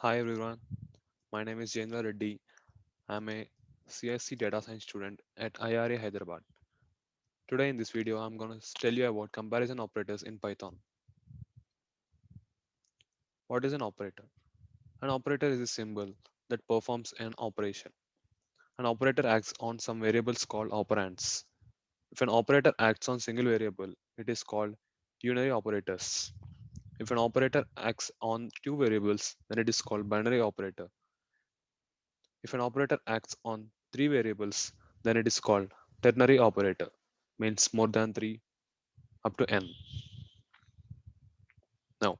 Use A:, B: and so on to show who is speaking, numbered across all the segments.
A: Hi everyone, my name is Jendra Reddy. I'm a CSC data science student at IRA Hyderabad. Today in this video, I'm going to tell you about comparison operators in Python. What is an operator? An operator is a symbol that performs an operation. An operator acts on some variables called operands. If an operator acts on single variable, it is called unary operators. If an operator acts on two variables, then it is called binary operator. If an operator acts on three variables, then it is called ternary operator, means more than three up to n. Now,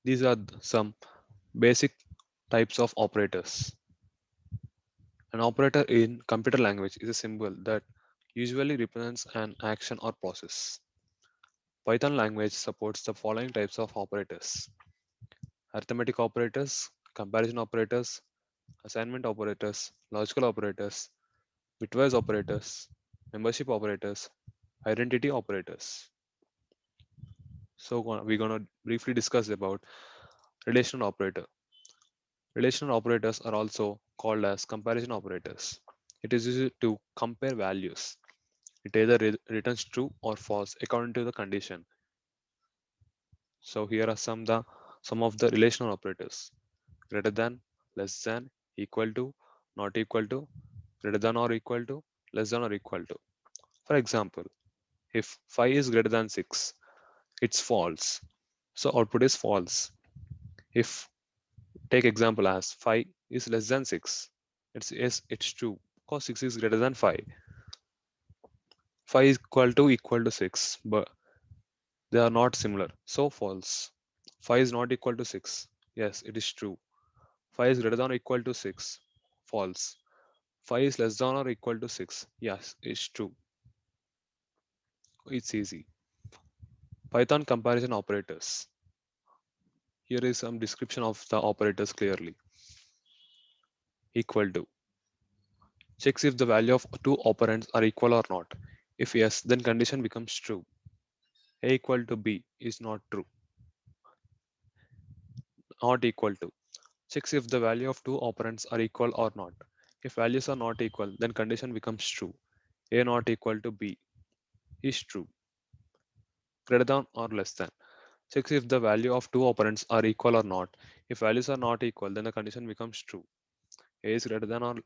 A: these are some basic types of operators. An operator in computer language is a symbol that usually represents an action or process. Python language supports the following types of operators: arithmetic operators, comparison operators, assignment operators, logical operators, bitwise operators, membership operators, identity operators. So we're gonna briefly discuss about relational operator. Relational operators are also called as comparison operators. It is used to compare values. It either returns true or false according to the condition. So here are some of the relational operators: greater than, less than, equal to, not equal to, greater than or equal to, less than or equal to. For example, if 5 is greater than 6, it's false. So output is false. If take example as 5 is less than 6. It's yes, it's true because 6 is greater than 5. 5 is equal to 6, but they are not similar. So false. 5 is not equal to 6. Yes, it is true. 5 is greater than or equal to 6. False. 5 is less than or equal to 6. Yes, it's true. It's easy. Python comparison operators. Here is some description of the operators clearly. Equal to. Checks if the value of two operands are equal or not. If yes, then condition becomes true. A equal to B is not true. Not equal to. Checks if the value of two operands are equal or not. If values are not equal, then condition becomes true. A not equal to B is true. Greater than or less than. Checks if the value of two operands are equal or not. If values are not equal, then the condition becomes true. A is greater than or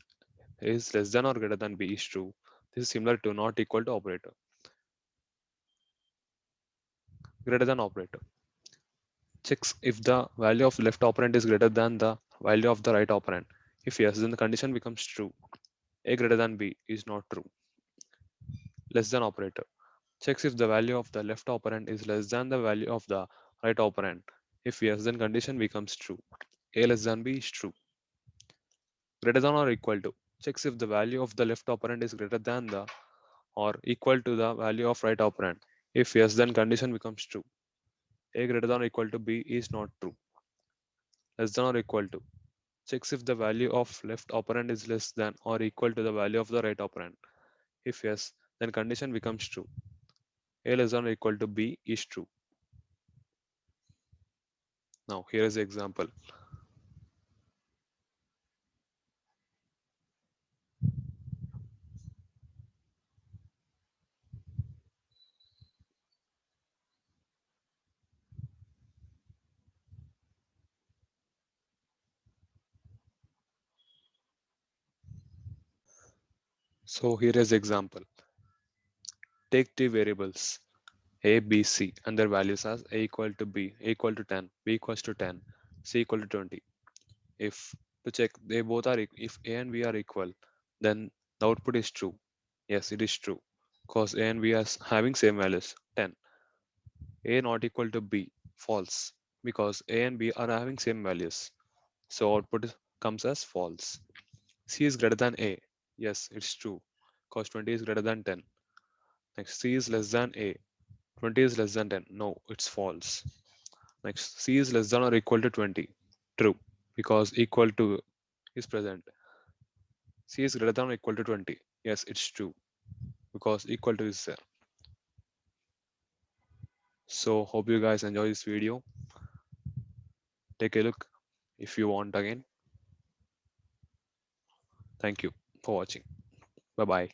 A: A is less than or greater than B is true. This is similar to not equal to operator. Greater than operator. Checks if the value of left operand is greater than the value of the right operand. If yes, then the condition becomes true. A greater than B is not true. Less than operator. Checks if the value of the left operand is less than the value of the right operand. If yes, then condition becomes true. A less than B is true. Greater than or equal to. Checks if the value of the left operand is greater than the or equal to the value of right operand. If yes, then condition becomes true. A greater than or equal to B is not true. Less than or equal to. Checks if the value of left operand is less than or equal to the value of the right operand. If yes, then condition becomes true. A less than or equal to B is true. Now here is the example. So here is the example. Take three variables A, B, C and their values as A equal to B, A equal to 10, B equals to 10, C equal to 20. If to check they both are if A and B are equal, then the output is true. Yes, it is true because A and B are having same values 10. A not equal to B, false, because A and B are having same values. So comes as false. C is greater than A. Yes, it's true because 20 is greater than 10. Next, C is less than A. 20 is less than 10. No, it's false. Next, C is less than or equal to 20. True, because equal to is present. C is greater than or equal to 20. Yes, it's true because equal to is there. So hope you guys enjoy this video. Take a look. if you want again. Thank you for watching. Bye bye.